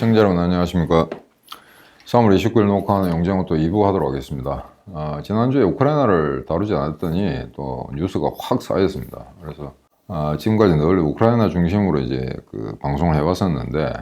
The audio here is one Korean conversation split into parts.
시청자 여러분 안녕하십니까. 3월 29일 녹화하는 영정은 또 2부 하도록 하겠습니다. 지난주에 우크라이나를 다루지 않았더니 또 뉴스가 확 쌓였습니다. 그래서 지금까지 늘 우크라이나 중심으로 이제 그 방송을 해왔었는데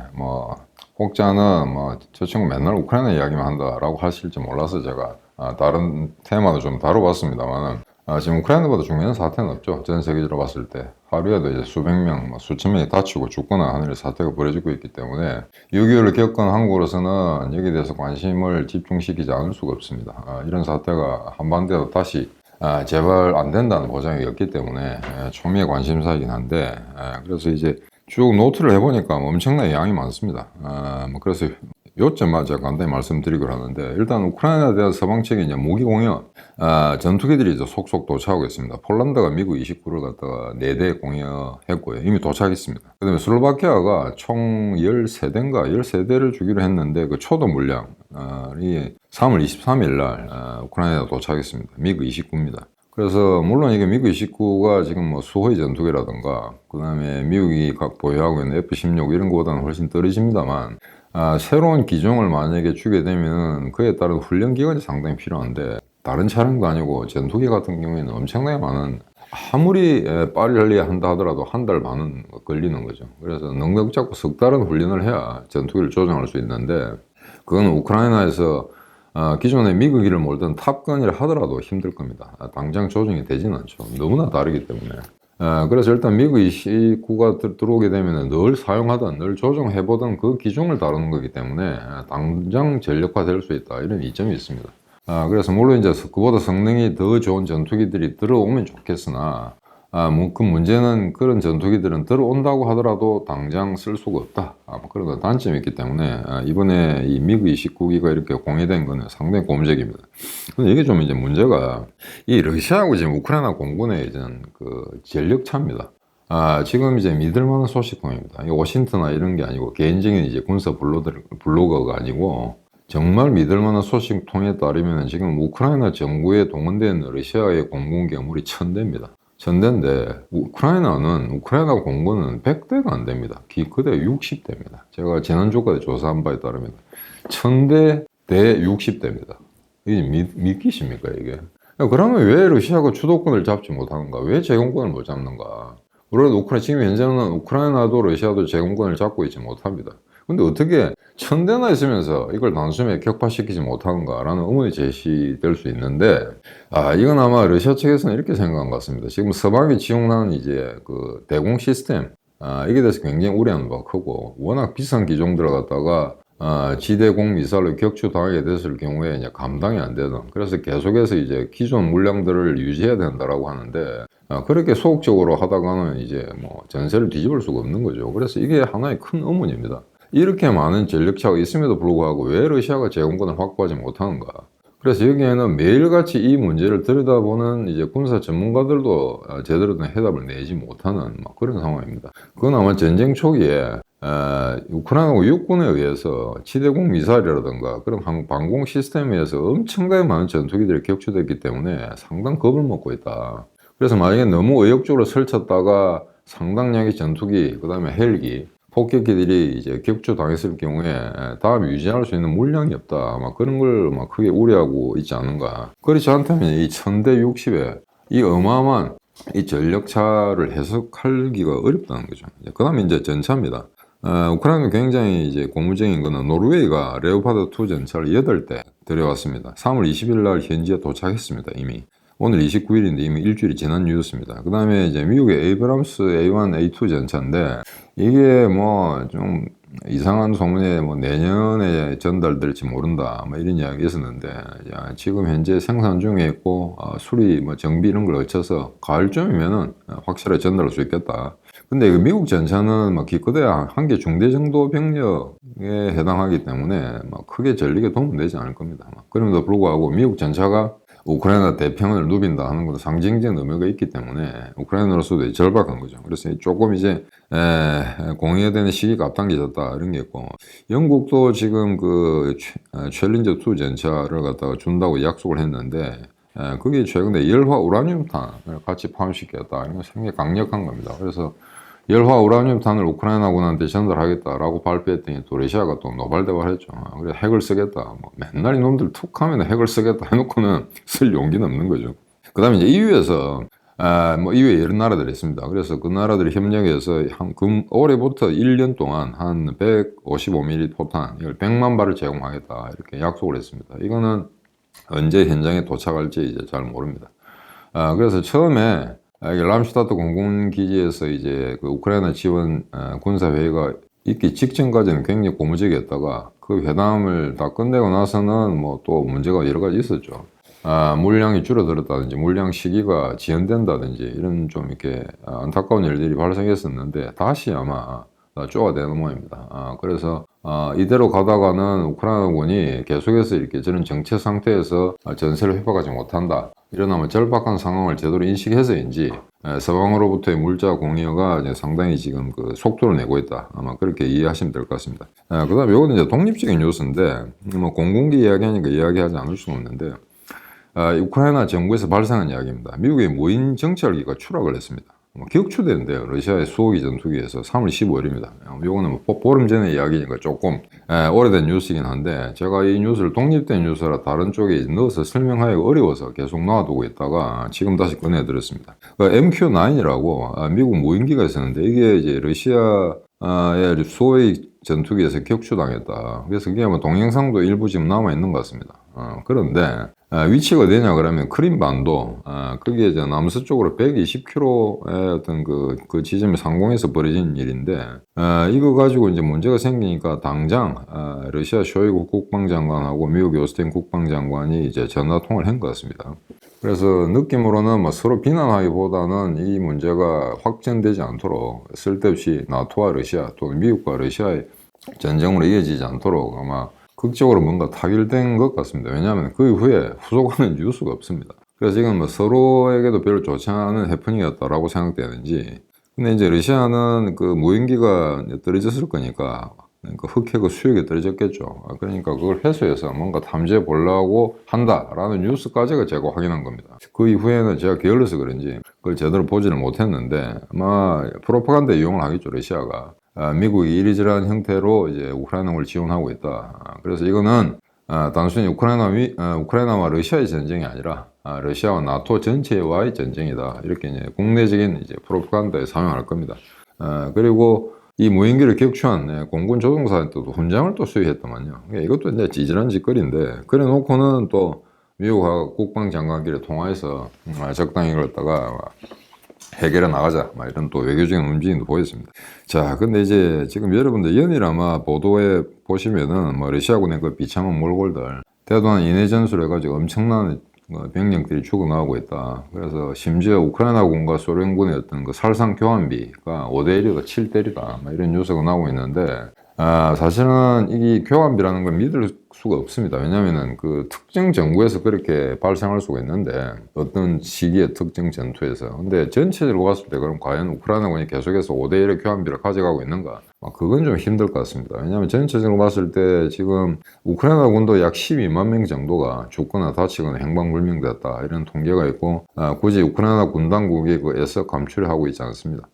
혹자는 저 친구 맨날 우크라이나 이야기만 한다라고 하실지 몰라서 제가 다른 테마도 좀 다뤄봤습니다만은 지금 우크라이나보다 중요한 사태는 없죠. 전 세계적으로 봤을 때 하루에도 이제 수백 명, 수천 명이 다치고 죽거나 하는 사태가 벌어지고 있기 때문에 6.25를 겪은 한국으로서는 여기에 대해서 관심을 집중시키지 않을 수가 없습니다. 이런 사태가 한반도에도 다시 재발 안 된다는 보장이 없기 때문에 초미의 관심사이긴 한데 그래서 이제 쭉 노트를 해보니까 엄청나게 양이 많습니다. 그래서 요점만 제가 간단히 말씀드리고 하는데, 일단 우크라이나에 대한 서방 측의 이제 무기 공여, 전투기들이 이제 속속 도착하고 있습니다. 폴란드가 미국 29를 갖다가 4대 공여했고요. 이미 도착했습니다. 그 다음에 슬로바키아가 총 13대인가 13대를 주기로 했는데, 그 초도 물량이 3월 23일 날 우크라이나에 도착했습니다. 미국 29입니다. 그래서 물론 이게 미국 29가 지금 수호의 전투기라든가 그 다음에 미국이 각 보유하고 있는 F-16 이런 것보다는 훨씬 떨어집니다만 새로운 기종을 만약에 주게 되면 그에 따른 훈련 기간이 상당히 필요한데, 다른 차량도 아니고 전투기 같은 경우에는 엄청나게 많은, 아무리 빨리 한다 하더라도 한 달 반은 걸리는 거죠. 그래서 넉넉 잡고 석 달은 훈련을 해야 전투기를 조정할 수 있는데, 그건 우크라이나에서 기존에 미국이를 몰던 탑건이라 하더라도 힘들 겁니다. 당장 조정이 되지는 않죠. 너무나 다르기 때문에. 그래서 일단 미국 29가 들어오게 되면 늘 사용하던, 늘 조정해보던 그 기종을 다루는 거기 때문에 당장 전력화될 수 있다, 이런 이점이 있습니다. 그래서 물론 이제 그보다 성능이 더 좋은 전투기들이 들어오면 좋겠으나 그 문제는 그런 전투기들은 들어온다고 하더라도 당장 쓸 수가 없다, 그런 단점이 있기 때문에 이번에 이 미국 29기가 이렇게 공개된 거는 상당히 고무적입니다. 근데 이게 좀 이제 문제가, 이 러시아하고 지금 우크라이나 공군의 이제 그 전력 차입니다. 지금 이제 믿을 만한 소식통입니다. 워싱턴이나 이런 게 아니고 개인적인 이제 군사 블로거가 아니고 정말 믿을 만한 소식통에 따르면 지금 우크라이나 정부에 동원된 러시아의 공군 괴물이 1000대입니다. 1000대인데 우크라이나 공군은 100대가 안 됩니다. 기껏해 60대입니다. 제가 지난주까지 조사한 바에 따르면 1000대 대 60대입니다. 이게 믿기십니까, 이게? 그러면 왜 러시아가 주도권을 잡지 못하는가? 왜 제공권을 못 잡는가? 물론 지금 현재는 우크라이나도 러시아도 제공권을 잡고 있지 못합니다. 근데 어떻게 1000대나 있으면서 이걸 단숨에 격파시키지 못하는가라는 의문이 제시될 수 있는데, 이건 아마 러시아 측에서는 이렇게 생각한 것 같습니다. 지금 서방이 지원하는 이제 그 대공 시스템, 이게 대해서 굉장히 우려하는 바가 크고, 워낙 비싼 기종들을 갖다가 지대공 미사일로 격추당하게 됐을 경우에 이제 감당이 안 되는, 그래서 계속해서 이제 기존 물량들을 유지해야 된다라고 하는데, 그렇게 소극적으로 하다가는 이제 전세를 뒤집을 수가 없는 거죠. 그래서 이게 하나의 큰 의문입니다. 이렇게 많은 전력차가 있음에도 불구하고 왜 러시아가 제공권을 확보하지 못하는가? 그래서 여기에는 매일같이 이 문제를 들여다보는 이제 군사 전문가들도 제대로 된 해답을 내지 못하는 그런 상황입니다. 그건 아마 전쟁 초기에 우크라이나 육군에 의해서 지대공 미사일이라든가 그런 방공 시스템에 의해서 엄청나게 많은 전투기들이 격추됐기 때문에 상당 겁을 먹고 있다. 그래서 만약에 너무 의욕적으로 설쳤다가 상당량의 전투기, 그 다음에 헬기, 폭격기들이 이제 격추당했을 경우에 다음 유지할 수 있는 물량이 없다, 그런 걸 크게 우려하고 있지 않은가. 그렇지 않다면 이 1000대 60에 이 어마어마한 이 전력차를 해석하기가 어렵다는 거죠. 그 다음에 이제 전차입니다. 우크라이나는 굉장히 이제 고무적인 거는 노르웨이가 레오파드 2 전차를 8대 들여왔습니다. 3월 20일 날 현지에 도착했습니다, 이미. 오늘 29일인데 이미 일주일이 지난 뉴스입니다. 그 다음에 이제 미국의 에이브람스 A1, A2 전차인데, 이게 좀 이상한 소문에 내년에 전달될지 모른다, 이런 이야기 있었는데, 지금 현재 생산 중에 있고, 수리, 정비 이런 걸 거쳐서 가을쯤이면은 확실하게 전달할 수 있겠다. 근데 그 미국 전차는 기껏해야 한 개 중대 정도 병력에 해당하기 때문에 크게 전력에 도움은 되지 않을 겁니다. 그럼에도 불구하고 미국 전차가 우크라이나 대평을 누빈다 하는 것도 상징적인 의미가 있기 때문에 우크라이나로서도 절박한 거죠. 그래서 조금 이제 공유되는 시기가 앞당겨졌다, 이런 게 있고, 영국도 지금 그 챌린저 2 전차를 갖다가 준다고 약속을 했는데, 그게 최근에 열화 우라늄탄을 같이 포함시켰다, 이런 건 상당히 강력한 겁니다. 그래서 열화 우라늄탄을 우크라이나군한테 전달하겠다라고 발표했더니 또 러시아가 또 노발대발했죠. 그래 핵을 쓰겠다. 뭐 맨날 이놈들 툭하면 핵을 쓰겠다 해놓고는 쓸 용기는 없는 거죠. 그 다음에 이제 EU에서 뭐 EU에 여러 나라들이 있습니다. 그래서 그 나라들이 협력해서 올해부터 1년 동안 한 155mm 포탄 이걸 100만 발을 제공하겠다 이렇게 약속을 했습니다. 이거는 언제 현장에 도착할지 이제 잘 모릅니다. 그래서 처음에 이게 람슈타트 공군기지에서 이제 그 우크라이나 지원 군사회의가 있기 직전까지는 굉장히 고무적이었다가 그 회담을 다 끝내고 나서는 뭐 또 문제가 여러 가지 있었죠. 물량이 줄어들었다든지 물량 시기가 지연된다든지 이런 좀 이렇게 안타까운 일들이 발생했었는데 다시 아마 쪼아대는 모양입니다. 그래서 이대로 가다가는 우크라이나군이 계속해서 이렇게 저런 정체 상태에서 전세를 회복하지 못한다. 이러면 절박한 상황을 제대로 인식해서인지 서방으로부터의 물자 공여가 이제 상당히 지금 그 속도를 내고 있다. 아마 그렇게 이해하시면 될 것 같습니다. 그 다음에 이거는 이제 독립적인 뉴스인데 뭐 공군기 이야기하니까 이야기하지 않을 수가 없는데 우크라이나 정부에서 발생한 이야기입니다. 미국의 무인 정찰기가 추락을 했습니다. 격추되는데요. 러시아의 수호기 전투기에서 3월 15일입니다. 이거는 뭐 보름 전의 이야기니까 조금 오래된 뉴스이긴 한데 제가 이 뉴스를 독립된 뉴스라 다른 쪽에 넣어서 설명하기가 어려워서 계속 놔두고 있다가 지금 다시 꺼내드렸습니다. MQ-9이라고 미국 무인기가 있었는데 이게 이제 러시아의 수호의 전투기에서 격추당했다. 그래서 그게 아마 동영상도 일부 지금 남아있는 것 같습니다. 그런데 위치가 어디냐 그러면 크림반도 거기에 이제 남서쪽으로 120km의 어떤 그 지점에 상공에서 벌어진 일인데 이거 가지고 이제 문제가 생기니까 당장 러시아 쇼이구 국방장관하고 미국 오스틴 국방장관이 이제 전화통화를 한 것 같습니다. 그래서 느낌으로는 뭐 서로 비난하기보다는 이 문제가 확전되지 않도록 쓸데없이 나토와 러시아 또는 미국과 러시아의 전쟁으로 이어지지 않도록 아마 극적으로 뭔가 타결된 것 같습니다. 왜냐하면 그 이후에 후속하는 뉴스가 없습니다. 그래서 지금 뭐 서로에게도 별로 좋지 않은 해프닝이었다라고 생각되는지 근데 이제 러시아는 그 무인기가 떨어졌을 거니까 그러니까 흑해가 수역에 떨어졌겠죠. 그러니까 그걸 회수해서 뭔가 탐지해 보려고 한다라는 뉴스까지가 제가 확인한 겁니다. 그 이후에는 제가 게을러서 그런지 그걸 제대로 보지를 못했는데 아마 프로파간다 이용을 하겠죠, 러시아가. 미국이 이리저리한 형태로 이제 우크라이나를 지원하고 있다. 그래서 이거는 단순히 우크라이나와 러시아의 전쟁이 아니라 러시아와 나토 전체와의 전쟁이다. 이렇게 이제 국내적인 이제 프로파간다에 사용할 겁니다. 그리고 이 무인기를 격추한 공군 조종사한테도 훈장을 또 수여했더만요. 이것도 이제 찌질한 짓거리인데 그래 놓고는 또 미국하고 국방장관끼리 통화해서 적당히 걸었다가 해결해 나가자 이런 또 외교적인 움직임도 보였습니다. 자, 근데 이제 지금 여러분들 연일 아마 보도에 보시면은 뭐 러시아군의 그 비참한 몰골들 대도한 인해 전술을 해가지고 엄청난 병력들이 죽어나오고 있다. 그래서 심지어 우크라이나군과 소련군의 어떤 그 살상 교환비가 5대1이다, 7대1이다 이런 뉴스가 나오고 있는데 사실은 이 교환비라는 걸 믿을 수가 없습니다. 왜냐하면 그 특정 정부에서 그렇게 발생할 수가 있는데 어떤 시기의 특정 전투에서 근데 전체적으로 봤을 때 그럼 과연 우크라이나군이 계속해서 5대1의 교환비를 가져가고 있는가? 그건 좀 힘들 것 같습니다. 왜냐하면 전체적으로 봤을 때 지금 우크라이나군도 약 12만 명 정도가 죽거나 다치거나 행방불명됐다 이런 통계가 있고 굳이 우크라이나 군 당국이 그 애써 감추려 하고 있지 않습니다.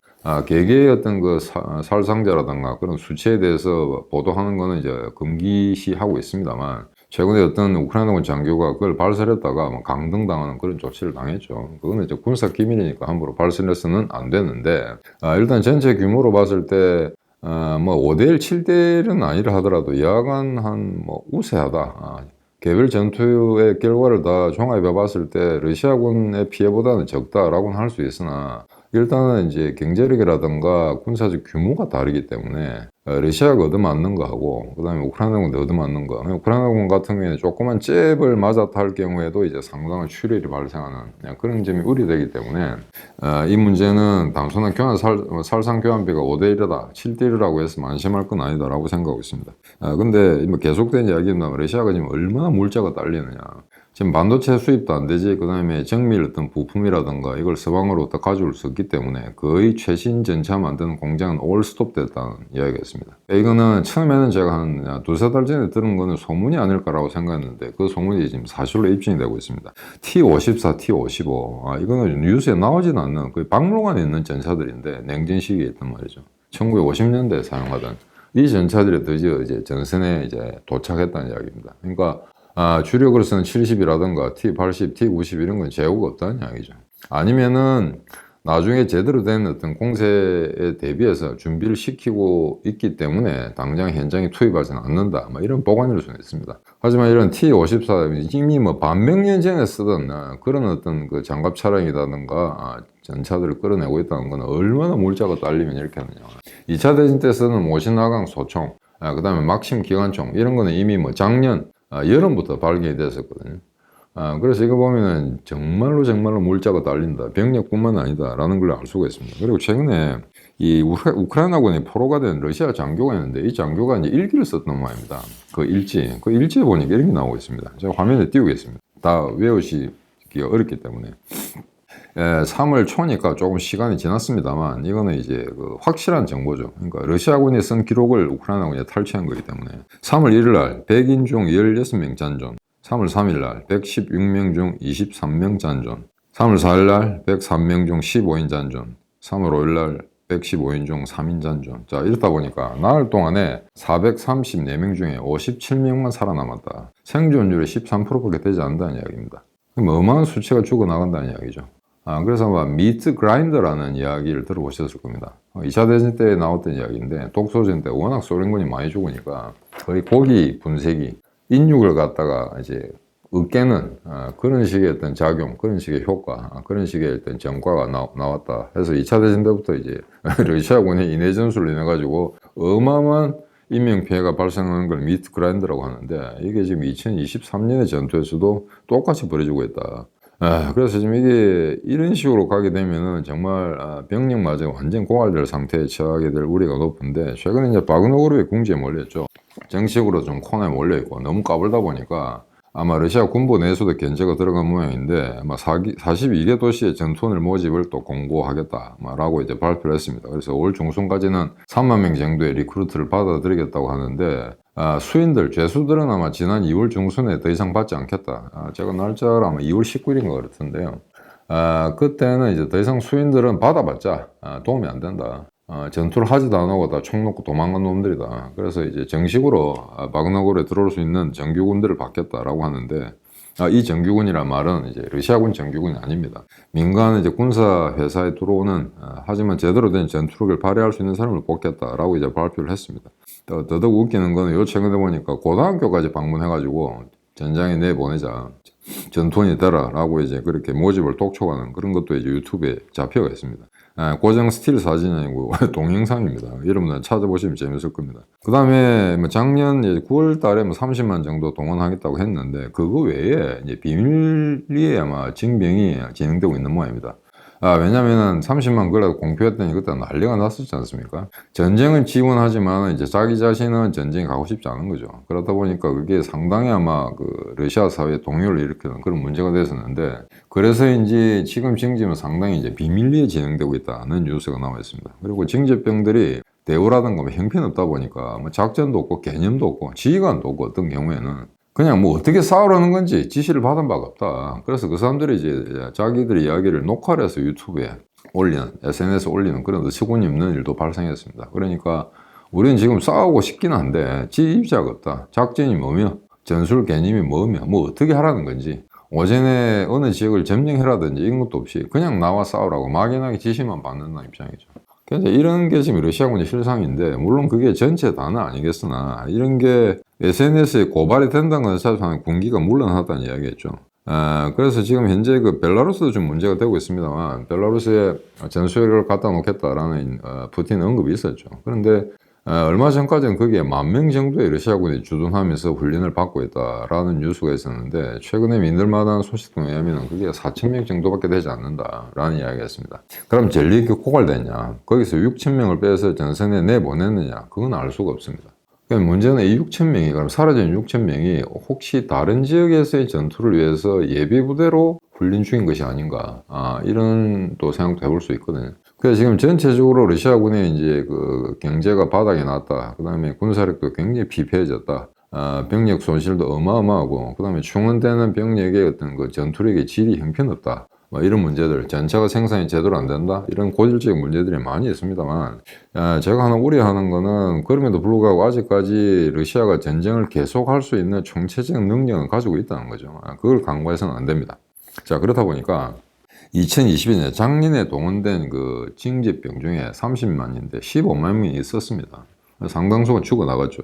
개개의 어떤 그 살상자라든가 그런 수치에 대해서 보도하는 거는 이제 금기시하고 있습니다만 최근에 어떤 우크라이나군 장교가 그걸 발설했다가 강등당하는 그런 조치를 당했죠. 그거는 이제 군사 기밀이니까 함부로 발설해서는 안 되는데 일단 전체 규모로 봤을 때 뭐 5대1, 7대1은 아니라 하더라도 여하간 뭐 우세하다. 개별 전투의 결과를 다 종합해 봤을 때 러시아군의 피해보다는 적다라고는 할 수 있으나 일단은 이제 경제력이라든가 군사적 규모가 다르기 때문에 러시아가 얻어맞는 거하고 그 다음에 우크라이나군도 얻어맞는 거 우크라이나군 같은 경우에는 조그만 잽을 맞아 탈 경우에도 이제 상당한 출혈이 발생하는 그런 점이 우려되기 때문에 이 문제는 단순한 살상 교환비가 5대1이다 7대1이라고 해서 안심할 건 아니다 라고 생각하고 있습니다. 근데 계속된 이야기는 러시아가 지금 얼마나 물자가 딸리느냐 지금 반도체 수입도 안 되지, 그 다음에 정밀 어떤 부품이라든가 이걸 서방으로 다 가져올 수 없기 때문에 거의 최신 전차 만드는 공장은 올 스톱됐다는 이야기가 있습니다. 이거는 처음에는 제가 한 두세 달 전에 들은 거는 소문이 아닐까라고 생각했는데 그 소문이 지금 사실로 입증이 되고 있습니다. T-54, T-55. 이거는 뉴스에 나오지는 않는 그 박물관에 있는 전차들인데 냉전 시기에 있단 말이죠. 1950년대에 사용하던 이 전차들이 드디어 이제 전선에 이제 도착했다는 이야기입니다. 그러니까 주력으로 쓰는 70이라든가 T80, T90 이런 건 재고가 없다는 이야기죠. 아니면은 나중에 제대로 된 어떤 공세에 대비해서 준비를 시키고 있기 때문에 당장 현장에 투입하지는 않는다. 이런 보관일 수는 있습니다. 하지만 이런 T-54 이미 반백 년 전에 쓰던 그런 어떤 그 장갑 차량이라든가 전차들을 끌어내고 있다는 건 얼마나 물자가 딸리면 이렇게 하느냐. 2차 대전 때 쓰는 모신하강 소총, 그 다음에 막심 기관총 이런 거는 이미 작년 여름부터 발견이 됐었거든요. 그래서 이거 보면은 정말로 물자가 딸린다. 병력뿐만 아니다. 라는 걸 알 수가 있습니다. 그리고 최근에 이 우크라이나군이 포로가 된 러시아 장교가 있는데 이 장교가 이제 일기를 썼던 모양입니다. 그 일지에 보니까 이렇게 나오고 있습니다. 제가 화면에 띄우겠습니다. 다 외우시기가 어렵기 때문에. 3월 초니까 조금 시간이 지났습니다만 이거는 이제 그 확실한 정보죠. 그러니까 러시아군이 쓴 기록을 우크라이나군이 탈취한 거기 때문에 3월 1일 날 100인 중 16명 잔존, 3월 3일 날 116명 중 23명 잔존, 3월 4일 날 103명 중 15인 잔존, 3월 5일 날 115인 중 3인 잔존. 자, 이렇다 보니까 나흘 동안에 434명 중에 57명만 살아남았다. 생존율이 13%밖에 되지 않는다는 이야기입니다. 어마어마한 수치가 죽어나간다는 이야기죠. 그래서 미트 그라인더라는 이야기를 들어보셨을 겁니다. 2차 대전 때 나왔던 이야기인데 독소전 때 워낙 소련군이 많이 죽으니까 거의 고기 분쇄기, 인육을 갖다가 이제 으깨는 그런 식의 어떤 작용, 그런 식의 효과, 그런 식의 어떤 전과가 나왔다 해서 2차 대전 때부터 이제 러시아군이 인해 전술로 인해 가지고 어마어마한 인명피해가 발생하는 걸 미트 그라인더라고 하는데 이게 지금 2023년의 전투에서도 똑같이 벌어지고 있다. 그래서 지금 이게 이런 식으로 가게 되면은 정말 병력마저 완전 고갈될 상태에 처하게 될 우려가 높은데 최근에 이제 바그너그룹의 궁지에 몰렸죠. 정식으로 좀 코너에 몰려있고 너무 까불다 보니까 아마 러시아 군부 내에서도 견제가 들어간 모양인데 아마 42개 도시의 전투원을 모집을 또 공고하겠다라고 이제 발표를 했습니다. 그래서 올 중순까지는 3만 명 정도의 리크루트를 받아들이겠다고 하는데 수인들, 죄수들은 아마 지난 2월 중순에 더 이상 받지 않겠다. 제가 날짜를 아마 2월 19일인 것 같은데요. 그때는 이제 더 이상 수인들은 받아봤자 도움이 안 된다. 전투를 하지도 안 하고 다 총 놓고 도망간 놈들이다. 그래서 이제 정식으로 바그너골에 들어올 수 있는 정규군들을 받겠다라고 하는데 이 정규군이란 말은 이제 러시아군 정규군이 아닙니다. 민간 이제 군사 회사에 들어오는 하지만 제대로 된 전투력을 발휘할 수 있는 사람을 뽑겠다라고 이제 발표를 했습니다. 더더욱 웃기는 거는 요 최근에 보니까 고등학교까지 방문해가지고 전장에 내보내자 전투원이 되라라고 이제 그렇게 모집을 독촉하는 그런 것도 이제 유튜브에 잡혀가 있습니다. 고정 스틸 사진이 아니고 동영상입니다. 여러분들 찾아보시면 재밌을 겁니다. 그 다음에 작년 9월 달에 30만 정도 동원하겠다고 했는데 그거 외에 이제 비밀리에 아마 징병이 진행되고 있는 모양입니다. 왜냐면은 30만 그래도 공표했더니 그때 난리가 났었지 않습니까? 전쟁은 지원하지만 이제 자기 자신은 전쟁에 가고 싶지 않은 거죠. 그러다 보니까 그게 상당히 아마 그 러시아 사회에 동요를 일으키는 그런 문제가 됐었는데 그래서인지 지금 징집은 상당히 이제 비밀리에 진행되고 있다는 뉴스가 나와 있습니다. 그리고 징집병들이 대우라든가 형편없다 보니까 작전도 없고 개념도 없고 지휘관도 없고 어떤 경우에는 그냥 어떻게 싸우라는 건지 지시를 받은 바가 없다. 그래서 그 사람들이 이제 자기들의 이야기를 녹화를 해서 유튜브에 올리는, SNS에 올리는 그런 어처구니 없는 일도 발생했습니다. 그러니까 우리는 지금 싸우고 싶긴 한데 지휘자가 없다. 작전이 뭐며, 전술 개념이 뭐며, 어떻게 하라는 건지, 오전에 어느 지역을 점령해라든지 이런 것도 없이 그냥 나와 싸우라고 막연하게 지시만 받는다는 입장이죠. 그래서 이런 게 지금 러시아군의 실상인데 물론 그게 전체 다는 아니겠으나 이런 게 SNS에 고발이 된다는 건 사실 군기가 물러나다는 이야기겠죠. 그래서 지금 현재 그 벨라루스도 좀 문제가 되고 있습니다만 벨라루스에 전술을 갖다 놓겠다라는 푸틴 언급이 있었죠. 그런데 얼마 전까지는 거기에 10,000명 정도의 러시아군이 주둔하면서 훈련을 받고 있다라는 뉴스가 있었는데 최근에 민들마다한 소식 등에 의하면 그게 4,000명 정도밖에 되지 않는다라는 이야기였습니다. 그럼 전력이 고갈됐냐? 거기서 6,000명을 빼서 전선에 내보냈느냐? 그건 알 수가 없습니다. 그러니까 문제는 이 6천 명이, 그럼 사라진 6천 명이 혹시 다른 지역에서의 전투를 위해서 예비 부대로 훈련 중인 것이 아닌가, 이런 또 생각도 해볼 수 있거든요. 그래서 지금 전체적으로 러시아군의 이제 그 경제가 바닥에 났다. 그 다음에 군사력도 굉장히 피폐해졌다. 병력 손실도 어마어마하고, 그 다음에 충원되는 병력의 어떤 그 전투력의 질이 형편없다. 뭐 이런 문제들, 전차가 생산이 제대로 안 된다, 이런 고질적인 문제들이 많이 있습니다만, 제가 하나 우려하는 거는 그럼에도 불구하고 아직까지 러시아가 전쟁을 계속할 수 있는 총체적 능력을 가지고 있다는 거죠. 그걸 간과해서는 안 됩니다. 자, 그렇다 보니까 2022년 작년에 동원된 그 징집병 중에 30만인데 15만 명이 있었습니다. 상당수가 죽어나갔죠.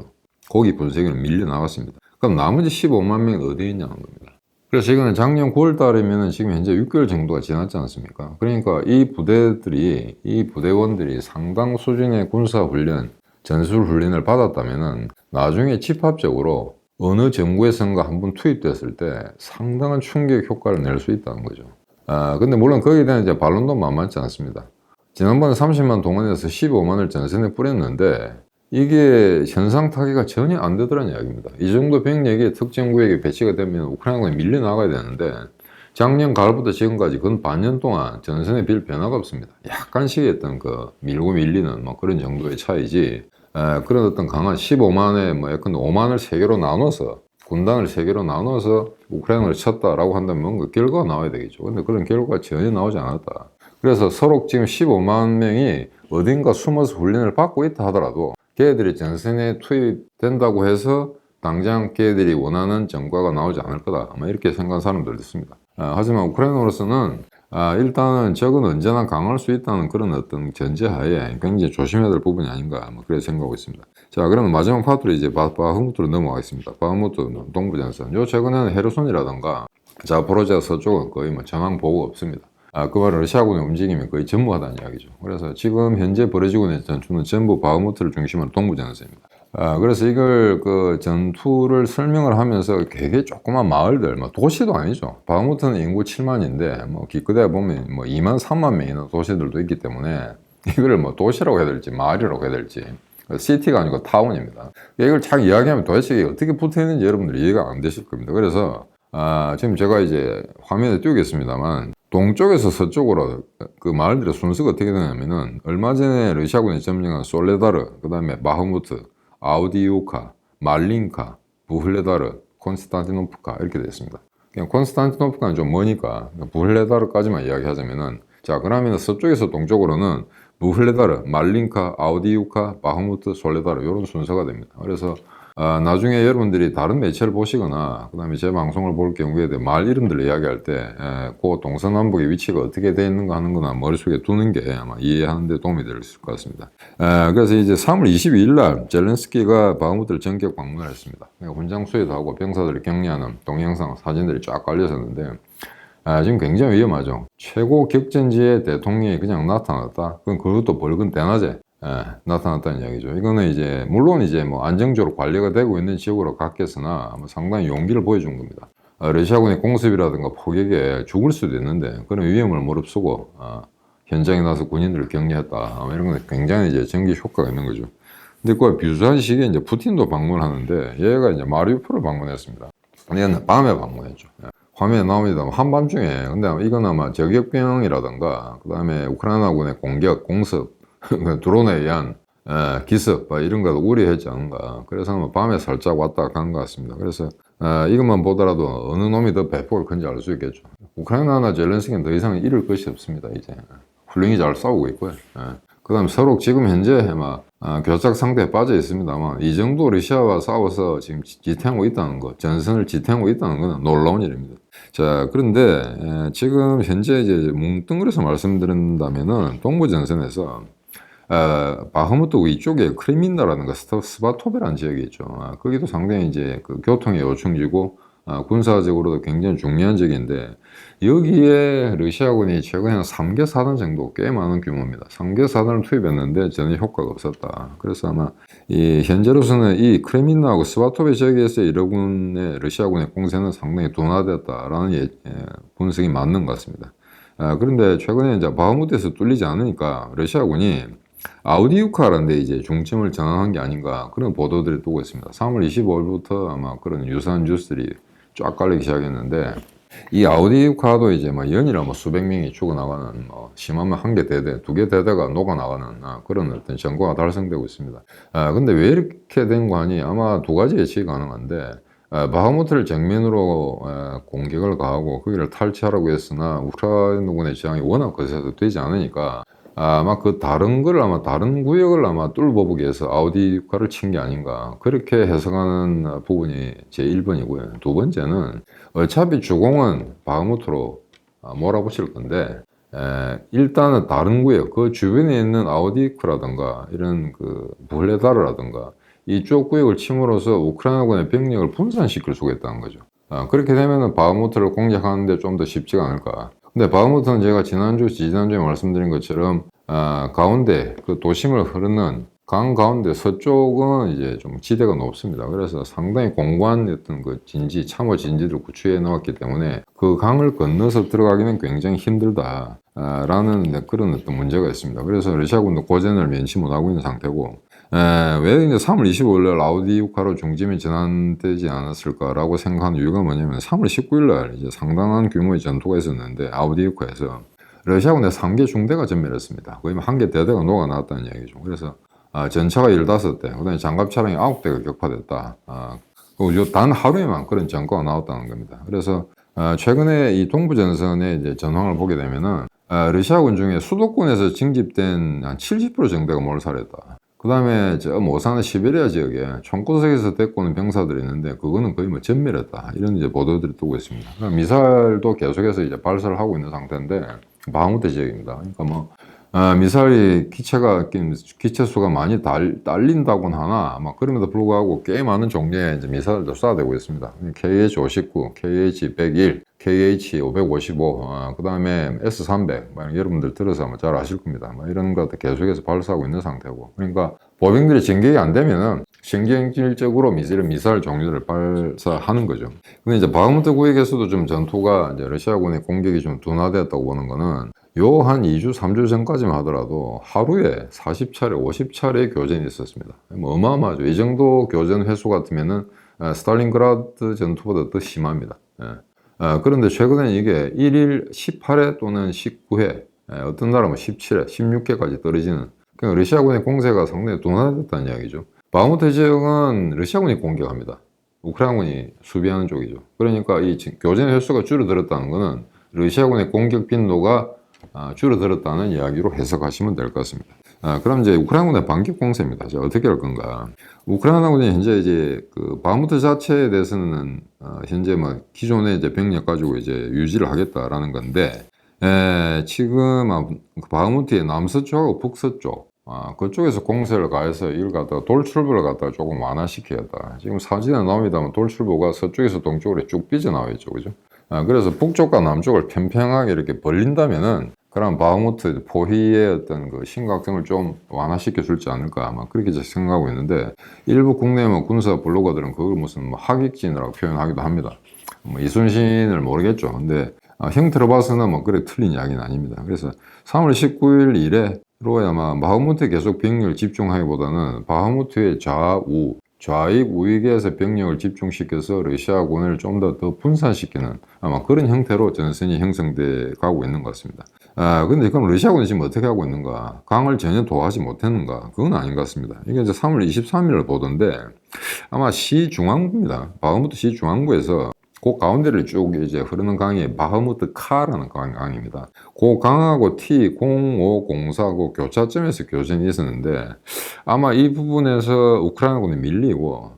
고기 분쇄기는 밀려나갔습니다. 그럼 나머지 15만 명은 어디에 있냐는 겁니다. 그래서 이거는 작년 9월 달이면 지금 현재 6개월 정도가 지났지 않습니까? 그러니까 이 부대들이, 이 부대원들이 상당 수준의 군사훈련, 전술훈련을 받았다면은 나중에 집합적으로 어느 정부의 선거 한번 투입됐을 때 상당한 충격 효과를 낼 수 있다는 거죠. 근데 물론 거기에 대한 이제 반론도 만만치 않습니다. 지난번에 30만 동원해서 15만을 전선에 뿌렸는데 이게 현상 타개가 전혀 안 되더라는 이야기입니다. 이 정도 병력이 특정 구역에 배치가 되면 우크라이나가 밀려 나가야 되는데 작년 가을부터 지금까지 근 반년 동안 전선에 별 변화가 없습니다. 약간씩 했던 그 밀고 밀리는 뭐 그런 정도의 차이지, 그런 어떤 강한 15만에 뭐 약간 5만을 세 개로 나눠서, 군단을 세 개로 나눠서 우크라이나를 쳤다라고 한다면 뭔가 결과가 나와야 되겠죠. 근데 그런 결과가 전혀 나오지 않았다. 그래서 서로 지금 15만 명이 어딘가 숨어서 훈련을 받고 있다 하더라도 걔들이 전선에 투입된다고 해서 당장 걔들이 원하는 전과가 나오지 않을 거다, 아마 이렇게 생각하는 사람들도 있습니다. 하지만 우크라이나로서는 일단은 적은 언제나 강할 수 있다는 그런 어떤 전제하에 굉장히 조심해야 될 부분이 아닌가, 그렇게 생각하고 있습니다. 자, 그러면 마지막 파트로 이제 바흐무트로 넘어가겠습니다. 바흐무트 동부전선. 요 최근에는 헤르손이라든가 자포로지아 서쪽은 거의 뭐 전황 보고 없습니다. 그 말은 러시아군의 움직임이 거의 전무하다는 이야기죠. 그래서 지금 현재 벌어지고 있는 전투는 전부 바흐무트를 중심으로 동부전선입니다. 그래서 이걸 그 전투를 설명을 하면서 되게 조그만 마을들, 뭐 도시도 아니죠. 바흐무트는 인구 7만인데 뭐 기껏해야 보면 뭐 2만 3만 명이나 도시들도 있기 때문에 이거를 뭐 도시라고 해야 될지 마을이라고 해야 될지, 시티가 아니고 타운입니다. 이걸 잘 이야기하면 도대체 이게 어떻게 붙어 있는지 여러분들이 이해가 안 되실 겁니다. 그래서 지금 제가 이제 화면에 띄우겠습니다만, 동쪽에서 서쪽으로 그 마을들의 순서가 어떻게 되냐면은, 얼마 전에 러시아군이 점령한 솔레다르, 그 다음에 바흐무트, 아우디우카, 말린카, 부흐레다르, 콘스탄티노프카, 이렇게 되어 있습니다. 그냥 콘스탄티노프카는 좀 머니까 부흐레다르까지만 이야기하자면은, 자, 그러면 서쪽에서 동쪽으로는 부흐레다르, 말린카, 아우디우카, 바흐무트, 솔레다르, 이런 순서가 됩니다. 그래서 나중에 여러분들이 다른 매체를 보시거나 그 다음에 제 방송을 볼 경우에 말 이름들을 이야기할 때 그 동서남북의 위치가 어떻게 되어 있는가 하는 거나 머릿속에 두는 게 아마 이해하는 데 도움이 될 것 같습니다. 그래서 이제 3월 22일 날 젤렌스키가 바흐무트를 전격 방문을 했습니다. 훈장 수여도 하고 병사들을 격려하는 동영상, 사진들이 쫙 깔려졌는데, 지금 굉장히 위험하죠. 최고 격전지에 대통령이 그냥 나타났다. 그럼 그것도 벌금 대낮에 나타났다는 이야기죠. 이거는 이제 물론 이제 뭐 안정적으로 관리가 되고 있는 지역으로 갔겠으나 상당히 용기를 보여준 겁니다. 러시아군의 공습이라든가 포격에 죽을 수도 있는데 그런 위험을 무릅쓰고 현장에 나서 군인들을 격려했다, 이런 건 굉장히 이제 전기 효과가 있는 거죠. 근데 그 비슷한 시기에 이제 푸틴도 방문하는데 얘가 이제 마리우폴을 방문했습니다. 얘는 밤에 방문했죠. 화면에 나옵니다. 한밤중에. 근데 이건 아마 저격병이라든가 그 다음에 우크라이나군의 공격, 공습, 드론에 의한 기습 이런 것도 우려했지 않은가. 그래서 아마 밤에 살짝 왔다 간 것 같습니다. 그래서 이것만 보더라도 어느 놈이 더 배폭을 큰지 알 수 있겠죠. 우크라이나나 젤렌스키는 더 이상 잃을 것이 없습니다. 이제 훌륭히 잘 싸우고 있고요. 그 다음 서로 지금 현재 교착 상태에 빠져 있습니다만, 이 정도 러시아와 싸워서 지금 지탱하고 있다는 것, 전선을 지탱하고 있다는 것은 놀라운 일입니다. 자, 그런데 지금 현재 이제 뭉뚱그려서 말씀드린다면은 동부전선에서 바흐무트 위쪽에 크레민나라든가 스바토베라는 지역이 있죠. 거기도 상당히 이제 그 교통의 요충지고 군사적으로도 굉장히 중요한 지역인데, 여기에 러시아군이 최근에 한 3개 사단 정도 꽤 많은 규모입니다. 3개 사단을 투입했는데 전혀 효과가 없었다. 그래서 아마 이 현재로서는 이 크레민나하고 스바토베 지역에서의 러시아군의 공세는 상당히 둔화됐다라는 분석이 맞는 것 같습니다. 그런데 최근에 이제 바흐무트에서 뚫리지 않으니까 러시아군이 아우디우카라는 데 이제 중점을 정한 게 아닌가 그런 보도들이 뜨고 있습니다. 3월 25일부터 아마 그런 유사한 뉴스들이 쫙 깔리기 시작했는데 이 아우디우카도 이제 막 연이라 뭐 수백 명이 죽어나가는 뭐 심하면 한 개 대대, 두 개 대대가 녹아나가는 그런 어떤 전과가 달성되고 있습니다. 근데 왜 이렇게 된 거 아니? 아마 두 가지 예측이 가능한데 바흐무트를 정면으로 공격을 가하고 거기를 탈취하라고 했으나 우크라이나군의 저항이 워낙 거세서 되지 않으니까 아마 그 다른 걸 아마 다른 구역을 아마 뚫어보기 위해서 아우디카를 친 게 아닌가 그렇게 해석하는 부분이 제 1번이고요. 두 번째는 어차피 주공은 바흐무트로 몰아붙일 건데 일단은 다른 구역 그 주변에 있는 아우디크라든가 이런 그 부레다르라든가 이쪽 구역을 침으로써 우크라이나군의 병력을 분산시킬 수가 있다는 거죠. 그렇게 되면은 바흐무트를 공략하는데 좀 더 쉽지가 않을까. 근데 바흐무트는 제가 지난주에 말씀드린 것처럼 가운데 그 도심을 흐르는 강 가운데 서쪽은 이제 좀 지대가 높습니다. 그래서 상당히 공고한 어떤 그 진지, 참호 진지를 구축해 놓았기 때문에 그 강을 건너서 들어가기는 굉장히 힘들다. 라는 그런 어떤 문제가 있습니다. 그래서 러시아군도 고전을 면치 못하고 있는 상태고, 왜 이제 3월 25일날 아우디우카로 중심이 전환되지 않았을까라고 생각하는 이유가 뭐냐면 3월 19일날 이제 상당한 규모의 전투가 있었는데 아우디우카에서 러시아군의 3개 중대가 전멸했습니다. 거의 한 개 대대가 녹아나왔다는 이야기죠. 그래서 전차가 15대, 그다음에 장갑 차량이 9대가 격파됐다. 그리고 단 하루에만 그런 전과가 나왔다는 겁니다. 그래서 최근에 이 동부전선의 이제 전황을 보게 되면은 러시아군 중에 수도권에서 징집된 한 70% 정도가 몰살했다. 그 다음에 저 모사나 시베리아 지역에 총구석에서 데리고 오는 병사들이 있는데 그거는 거의 뭐 전멸했다. 이런 이제 보도들이 뜨고 있습니다. 미사일도 계속해서 이제 발사를 하고 있는 상태인데 바흐무트 지역입니다. 그러니까 뭐 미사일이 기체 수가 많이 딸린다고는 하나 아마 그럼에도 불구하고 꽤 많은 종류의 이제 미사일도 쏴대고 있습니다. KH-59, KH-101, KH-555, 그 다음에 S-300, 여러분들 들어서 아마 잘 아실 겁니다. 이런 것들 계속해서 발사하고 있는 상태고. 그러니까 보병들이 진격이 안 되면은 신경질적으로 미사일 종류를 발사하는 거죠. 근데 이제 바흐무트 구역에서도 좀 전투가 이제 러시아군의 공격이 좀 둔화되었다고 보는 거는 요 한 2주, 3주 전까지만 하더라도 하루에 40차례, 50차례의 교전이 있었습니다. 뭐 어마어마하죠. 이 정도 교전 횟수 같으면은 스탈린그라드 전투보다 더 심합니다. 그런데 최근에 이게 1일 18회 또는 19회, 어떤 나라는 17회, 16회까지 떨어지는 그러니까 러시아군의 공세가 상당히 둔화됐다는 이야기죠. 바흐무트 지역은 러시아군이 공격합니다. 우크라이나군이 수비하는 쪽이죠. 그러니까 이 교전 횟수가 줄어들었다는 것은 러시아군의 공격 빈도가 줄어들었다는 이야기로 해석하시면 될 것 같습니다. 그럼 이제 우크라이나군의 반격 공세입니다. 자, 어떻게 할 건가? 우크라이나군이 현재 이제 그 바흐무트 자체에 대해서는 현재 뭐 기존의 이제 병력 가지고 이제 유지를 하겠다라는 건데 지금 바흐무트의 남서쪽하고 북서쪽 그쪽에서 공세를 가해서 이걸 갖다가 돌출부를 갖다가 조금 완화시켜야겠다. 지금 사진에 나옵니다만 돌출부가 서쪽에서 동쪽으로 쭉 삐져나와 있죠, 그죠? 그래서 북쪽과 남쪽을 평평하게 이렇게 벌린다면은 그럼 바흐무트 포위의 어떤 그 심각성을 좀 완화시켜 줄지 않을까 아마 그렇게 생각하고 있는데 일부 국내 뭐 군사 블로거들은 그걸 무슨 뭐 하객진이라고 표현하기도 합니다. 뭐 이순신을 모르겠죠. 근데 형태로 봐서는 뭐 그래 틀린 이야기는 아닙니다. 그래서 3월 19일 이래로 아마 바흐무트에 계속 병력을 집중하기보다는 바흐무트의 좌익 우익에서 병력을 집중시켜서 러시아군을 좀 더 분산시키는 아마 그런 형태로 전선이 형성돼 가고 있는 것 같습니다. 근데 그럼 러시아군이 지금 어떻게 하고 있는가? 강을 전혀 도하지 못했는가? 그건 아닌 것 같습니다. 이게 이제 3월 23일 보던데 아마 시 중앙부입니다. 바흐무트 시 중앙부에서 그 가운데를 쭉 이제 흐르는 강이 바흐무트 카라는 강입니다. 그 강하고 T0504고 교차점에서 교전이 있었는데 아마 이 부분에서 우크라이나군이 밀리고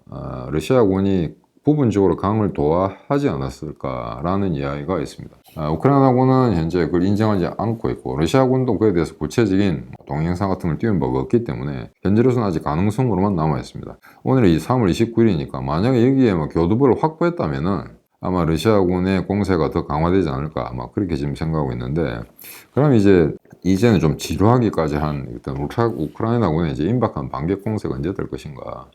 러시아군이 부분적으로 강을 도하하지 않았을까라는 이야기가 있습니다. 우크라이나군은 현재 그걸 인정하지 않고 있고 러시아군도 그에 대해서 구체적인 동영상 같은 걸 띄운 바가 없기 때문에 현재로서는 아직 가능성으로만 남아 있습니다. 오늘이 3월 29일이니까 만약에 여기에 뭐 교두보를 확보했다면은 아마 러시아군의 공세가 더 강화되지 않을까 아마 그렇게 지금 생각하고 있는데 그럼 이제는 좀 지루하기까지 한 일단 우크라이나군의 이제 임박한 반격 공세가 언제 될 것인가.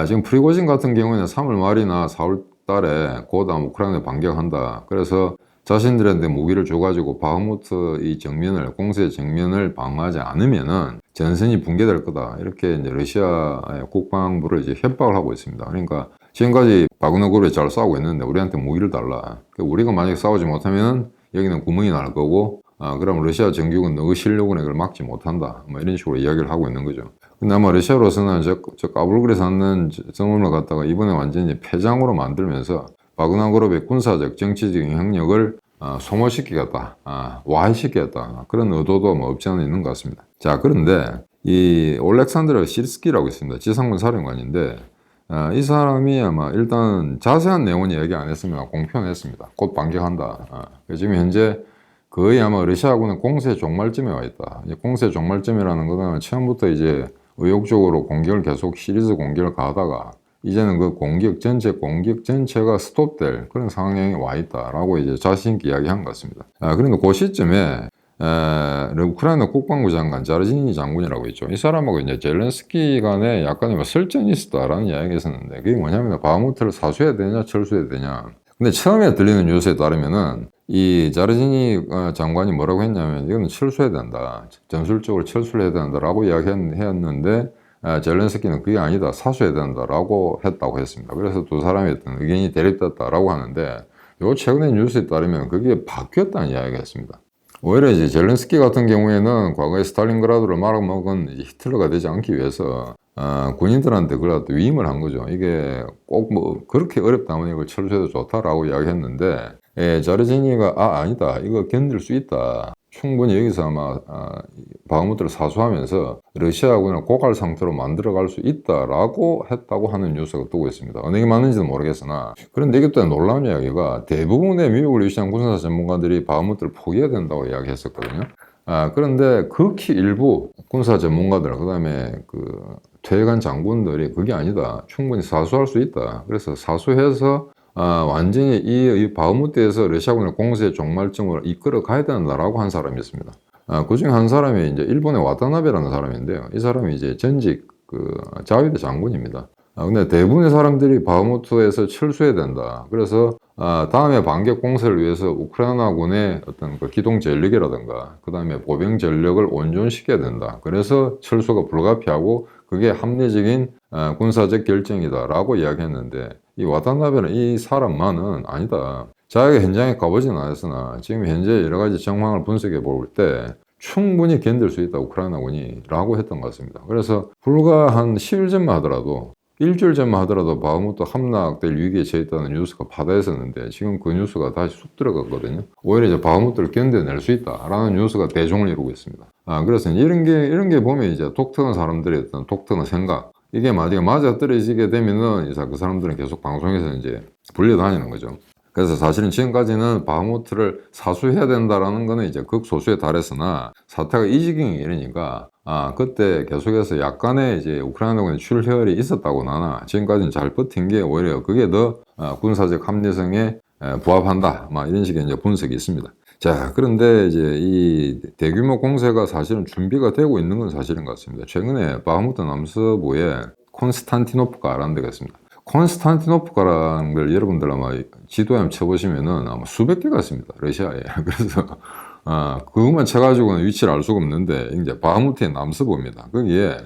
지금 프리고진 같은 경우에는 3월 말이나 4월 달에 곧 우크라이나에 반격한다. 그래서 자신들한테 무기를 줘가지고 바흐무트 이 정면을 공세 정면을 방어하지 않으면은 전선이 붕괴될 거다. 이렇게 이제 러시아의 국방부를 이제 협박을 하고 있습니다. 그러니까 지금까지 바그너그룹에 잘 싸우고 있는데 우리한테 무기를 달라. 우리가 만약에 싸우지 못하면 여기는 구멍이 날 거고, 그럼 러시아 정규군 너희 실력으로 이걸 막지 못한다. 뭐 이런 식으로 이야기를 하고 있는 거죠. 근데 아마 러시아로서는 저 까불거려서 하는 정원을 갖다가 이번에 완전히 폐장으로 만들면서 바그너그룹의 군사적, 정치적인 영향력을 소모시키겠다, 와해시키겠다, 그런 의도도 뭐 없지 않아 있는 것 같습니다. 자, 그런데 이 올렉산드르 시르스키라고 있습니다. 지상군 사령관인데, 이 사람이 아마 일단 자세한 내용은 얘기 안 했습니다. 공표했습니다. 곧 반격한다. 지금 현재 거의 아마 러시아군은 공세 종말점에 와 있다. 공세 종말점이라는 것은 처음부터 이제 의욕적으로 공격을 계속 시리즈 공격을 가다가 이제는 그 공격 전체가 스톱될 그런 상황에 와 있다라고 이제 자신있게 이야기한 것 같습니다. 그런데 그 시점에 우크라이나 국방부 장관 자르지니 장군이라고 있죠. 이 사람하고 이제 젤렌스키 간에 약간의 뭐 설전이 있었다라는 이야기가 있었는데, 그게 뭐냐면 바흐무트를 사수해야 되냐 철수해야 되냐. 근데 처음에 들리는 뉴스에 따르면은 이 자르지니 장관이 뭐라고 했냐면 이거는 철수해야 된다, 전술적으로 철수를 해야 된다라고 이야기했는데, 젤렌스키는 그게 아니다, 사수해야 된다라고 했다고 했습니다. 그래서 두 사람의 어떤 의견이 대립됐다라고 하는데, 요 최근의 뉴스에 따르면 그게 바뀌었다는 이야기가 있습니다. 오히려 이제 젤렌스키 같은 경우에는 과거에 스탈린그라드를 말아먹은 히틀러가 되지 않기 위해서 군인들한테 그걸 위임을 한 거죠. 이게 꼭 뭐 그렇게 어렵다면 이걸 철수해도 좋다라고 이야기했는데, 자르지니가 아니다, 이거 견딜 수 있다, 충분히 여기서 아마 바흐무트를 사수하면서 러시아군을 고갈 상태로 만들어갈 수 있다라고 했다고 하는 뉴스가 뜨고 있습니다. 어느 게 맞는지는 모르겠으나, 그런데 이게 또 놀라운 이야기가 대부분의 미국을 위시한 군사 전문가들이 바흐무트를 포기해야 된다고 이야기했었거든요. 그런데 극히 일부 군사 전문가들, 그 다음에 퇴역한 장군들이 그게 아니다, 충분히 사수할 수 있다, 그래서 사수해서 완전히 이 바흐무트에서 러시아군의 공세 종말점을 이끌어 가야 된다라고 한 사람이 있습니다. 그 중에 한 사람이 이제 일본의 와타나베라는 사람인데요. 이 사람이 이제 전직 자위대 장군입니다. 근데 대부분의 사람들이 바흐무트에서 철수해야 된다, 그래서 다음에 반격 공세를 위해서 우크라이나군의 어떤 기동 전력이라든가 그 다음에 보병 전력을 온전시켜야 된다, 그래서 철수가 불가피하고 그게 합리적인 군사적 결정이다라고 이야기했는데, 이 와타나베는 이 사람만은 아니다, 자기가 현장에 가보진 않았으나 지금 현재 여러 가지 정황을 분석해 볼 때 충분히 견딜 수 있다, 우크라이나군이 라고 했던 것 같습니다. 그래서 불과 한 10일 전만 하더라도, 일주일 전만 하더라도 바흐무트 함락될 위기에 처해 있다는 뉴스가 바다했었는데, 지금 그 뉴스가 다시 쑥 들어갔거든요. 오히려 이제 바흐무트를 견뎌낼 수 있다라는 뉴스가 대종을 이루고 있습니다. 그래서 이런 게 보면 이제 독특한 사람들의 어떤 독특한 생각, 이게 만약에 맞아 떨어지게 되면은 이제 그 사람들은 계속 방송에서 이제 불려다니는 거죠. 그래서 사실은 지금까지는 바흐무트를 사수해야 된다라는 거는 이제 극소수에 달했으나, 사태가 이 지경이 이러니까 그때 계속해서 약간의 이제 우크라이나군의 출혈이 있었다고 나나 지금까지는 잘 버틴 게 오히려 그게 더 군사적 합리성에 부합한다, 막 이런 식의 이제 분석이 있습니다. 자, 그런데 이제 이 대규모 공세가 사실은 준비가 되고 있는 건 사실인 것 같습니다. 최근에 바흐무트 남서부에 콘스탄티노프카라는 데가 있습니다. 콘스탄티노프카라는 걸 여러분들 아마 지도에 한번 쳐보시면은 아마 수백 개가 있습니다, 러시아에. 그래서 그것만 쳐가지고는 위치를 알 수가 없는데, 이제 바흐무트의 남서부입니다. 거기에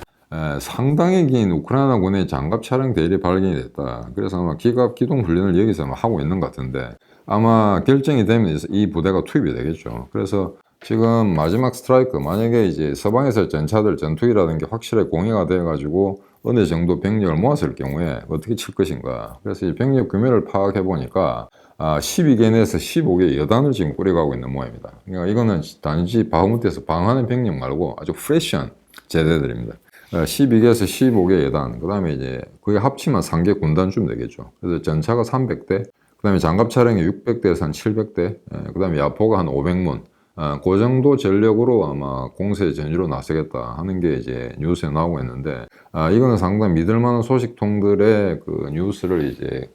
상당히 긴 우크라이나군의 장갑 차량 대열이 발견이 됐다. 그래서 아마 기갑 기동 훈련을 여기서 아마 하고 있는 것 같은데, 아마 결정이 되면 이 부대가 투입이 되겠죠. 그래서 지금 마지막 스트라이크, 만약에 이제 서방에서 전차들 전투기라는 게 확실하게 공유가 돼가지고 어느 정도 병력을 모았을 경우에 어떻게 칠 것인가. 그래서 이 병력 규모를 파악해 보니까 12개 내에서 15개 여단을 지금 꾸려가고 있는 모양입니다. 그러니까 이거는 단지 바흐무트에서 방하는 병력 말고 아주 프레시한 제대들입니다. 12개에서 15개 여단, 그 다음에 이제 그게 합치면 3개 군단쯤 되겠죠. 그래서 전차가 300대, 그 다음에 장갑 차량이 600대에서 한 700대, 그 다음에 야포가 한 500문, 그 정도 전력으로 아마 공세 전지로 나서겠다 하는 게 이제 뉴스에 나오고 있는데, 이거는 상당히 믿을만한 소식통들의 그 뉴스를 이제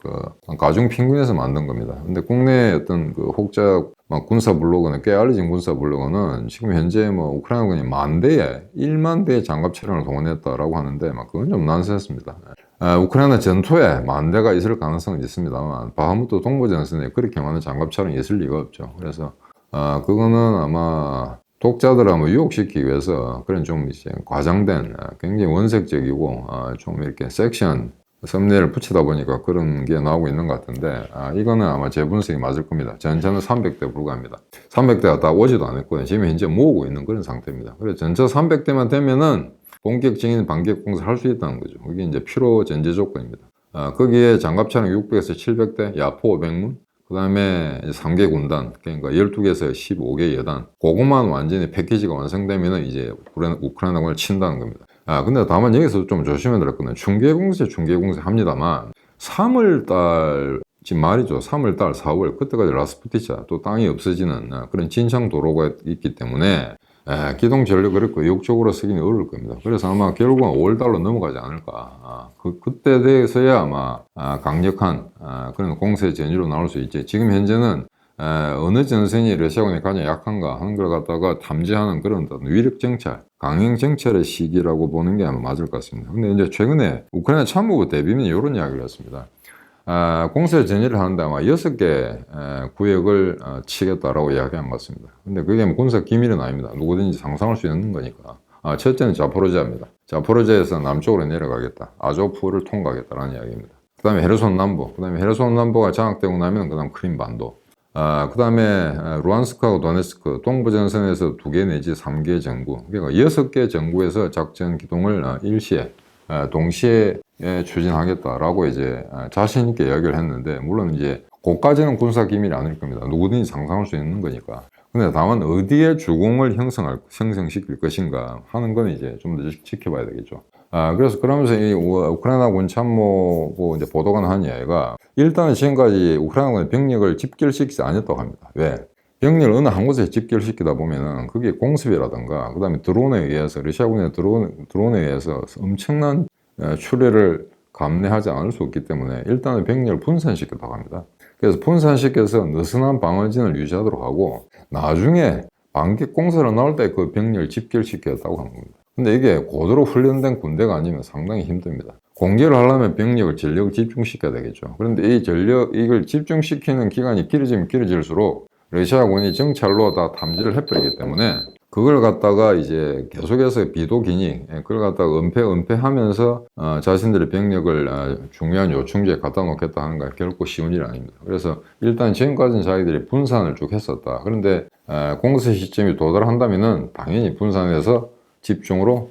가중 핑계에서 만든 겁니다. 근데 국내 어떤 혹자 군사 블로그는, 꽤 알려진 군사 블로그는 지금 현재 우크라이나군이 1만 대의 장갑 차량을 동원했다라고 하는데, 그건 좀 난센스입니다. 우크라이나 전투에 10,000대가 있을 가능성은 있습니다만, 바흐무트 동부 전선에 그렇게 많은 장갑 차량이 있을 리가 없죠. 그래서 그거는 아마 독자들을 뭐 유혹시키기 위해서 그런 좀 이제 과장된 굉장히 원색적이고 좀 이렇게 섹시한 썸네일을 붙이다 보니까 그런 게 나오고 있는 것 같은데 이거는 아마 제 분석이 맞을 겁니다. 전차는 300대 불과합니다. 300대가 다 오지도 않았고요. 지금 현재 모으고 있는 그런 상태입니다. 그래서 전차 300대만 되면은 본격적인 반격 공세를 할 수 있다는 거죠. 그게 이제 필요 전제 조건입니다. 거기에 장갑차량 600에서 700대, 야포 500문, 그 다음에 3개 군단, 그러니까 12개에서 15개 여단, 그것만 완전히 패키지가 완성되면 이제 우크라이나군을 친다는 겁니다. 근데 다만 여기서 좀 조심해야 될 거는 중계공세 합니다만 3월달, 지금 말이죠. 3월달, 4월, 그때까지 라스푸티차, 또 땅이 없어지는 그런 진창 도로가 있기 때문에 기동 전력을 그렇고 의욕적으로 쓰기는 어려울 겁니다. 그래서 아마 결국은 5월달로 넘어가지 않을까. 그때 대해서야 아마 강력한 그런 공세 전위로 나올 수 있지. 지금 현재는 어느 전선이 러시아군이 가장 약한가 하는 걸 갖다가 탐지하는 그런 위력 정찰, 강행 정찰의 시기라고 보는 게 아마 맞을 것 같습니다. 근데 이제 최근에 우크라이나 참모부 대변인이 이런 이야기를 했습니다. 공세 전이를 하는데 아마 6개 구역을 치겠다라고 이야기한 것 같습니다. 근데 그게 뭐 군사 기밀은 아닙니다. 누구든지 상상할 수 있는 거니까. 첫째는 자포로지아입니다. 자포로지아에서 남쪽으로 내려가겠다. 아조프를 통과하겠다라는 이야기입니다. 그 다음에 헤르손 남부가 장악되고 나면 그 다음 크림반도. 그 다음에 루안스크하고 도네츠크 동부 전선에서 2개 내지 3개 정부, 그러니까 6개 정부에서 작전 기동을 일시에 동시에 추진하겠다라고 이제 자신 있게 이야기를 했는데, 물론 이제 그까지는 군사 기밀이 아닐 겁니다. 누구든지 상상할 수 있는 거니까. 근데 다만 어디에 주공을 형성시킬 것인가 하는 건 이제 좀 더 지켜봐야 되겠죠. 그래서 그러면서 이 우크라이나군 참모고 이제 보도관 한 이야기가, 일단은 지금까지 우크라이나군의 병력을 집결시키지 않았다고 합니다. 왜? 병력을 어느 한 곳에 집결시키다 보면은 그게 공습이라든가, 그 다음에 드론에 의해서, 러시아군의 드론에 의해서 엄청난 출혈을 감내하지 않을 수 없기 때문에 일단은 병력을 분산시켰다고 합니다. 그래서 분산시켜서 느슨한 방어진을 유지하도록 하고, 나중에 반격 공세로 나올 때 그 병력을 집결시켰다고 하는 겁니다. 근데 이게 고도로 훈련된 군대가 아니면 상당히 힘듭니다. 공격을 하려면 병력을 전력을 집중시켜야 되겠죠. 그런데 이걸 집중시키는 기간이 길어지면 길어질수록 러시아군이 정찰로 다 탐지를 해버리기 때문에 그걸 갖다가 이제 계속해서 비도기니 그걸 갖다가 은폐하면서 자신들의 병력을 중요한 요충지에 갖다 놓겠다 하는 건 결코 쉬운 일이 아닙니다. 그래서 일단 지금까지는 자기들이 분산을 쭉 했었다. 그런데 공세 시점이 도달한다면은 당연히 분산해서 집중으로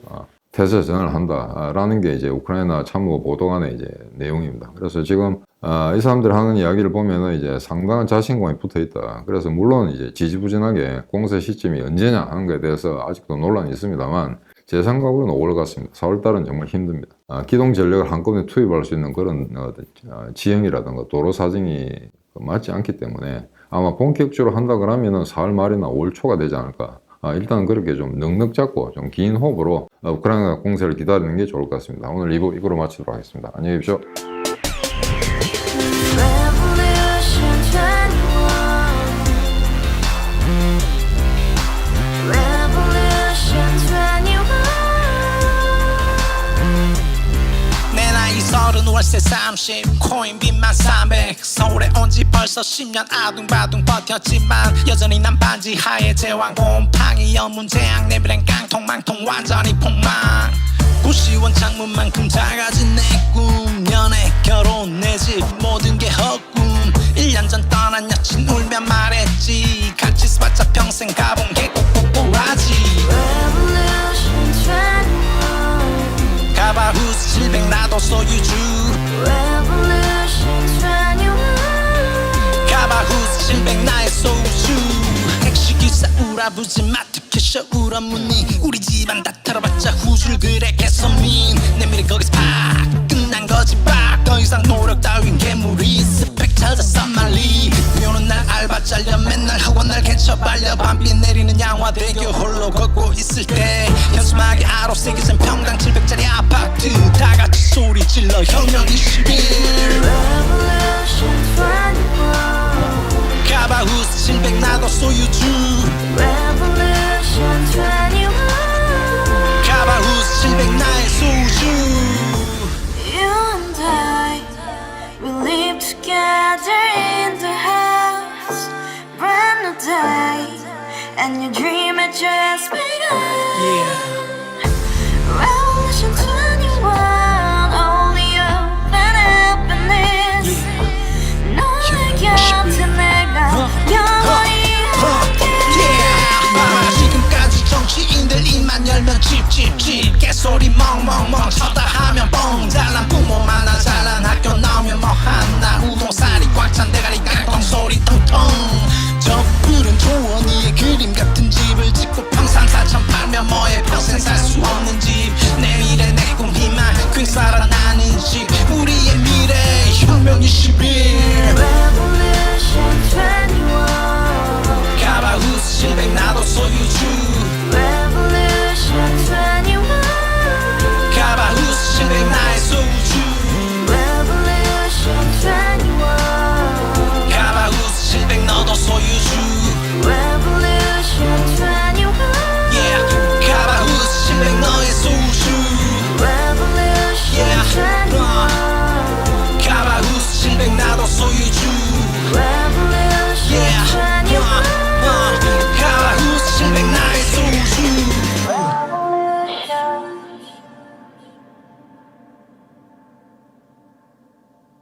태세 전환을 한다라는 게 이제 우크라이나 참모 보도관의 이제 내용입니다. 그래서 지금 이 사람들 하는 이야기를 보면은 이제 상당한 자신감이 붙어 있다. 그래서 물론 이제 지지부진하게 공세 시점이 언제냐 하는 것에 대해서 아직도 논란이 있습니다만, 제 생각으로는 5월 같습니다. 4월 달은 정말 힘듭니다. 기동 전력을 한꺼번에 투입할 수 있는 그런 지형이라든가 도로 사정이 맞지 않기 때문에 아마 본격적으로 한다 그러면은 4월 말이나 5월 초가 되지 않을까. 일단 그렇게 좀 넉넉 잡고 좀 긴 호흡으로 우크라이나 공세를 기다리는 게 좋을 것 같습니다. 오늘 2부 이거로 마치도록 하겠습니다. 안녕히 계십시오. 서른 월세 30 코인빚만 300 서울에 온 지 벌써 10년 아둥바둥 버텼지만 여전히 난 반지 하에 제왕 곰팡이 연문제약 내비랭 깡통망통 완전히 폭망 고시원 창문만큼 작아진 내 꿈 연애 결혼 내 집 모든 게 헛꿈 1년 전 떠난 여친 울며 말했지 같이 써봤자 평생 가본 게 꼭꼭꼭하지 가바후스 700 나도 소유주 가바후스 700 나의 소유주 택시기사 우라부지 마트 캐셔 우라무니 우리 집안 다 털어봤자 후줄 그래 개선민 내 미래 거기서 팍 끝난 거지 팍더 이상 노력 따윈 개무리 스펙 찾아서 말리 비오는 날 알바 잘려 맨날 학원 날 개쳐 발려 밤비 내리는 양화대교 홀로 걷고 있을 때 현수막에 아로 새겨진 평당 700짜리 아파트 다같이 소리 질러 혁명 21 가바후스 700 나도 소유주 가바후스 700 나의 소유주 You and I, we live together in the house. Brand new day, and you dream at your aspirations. Yeah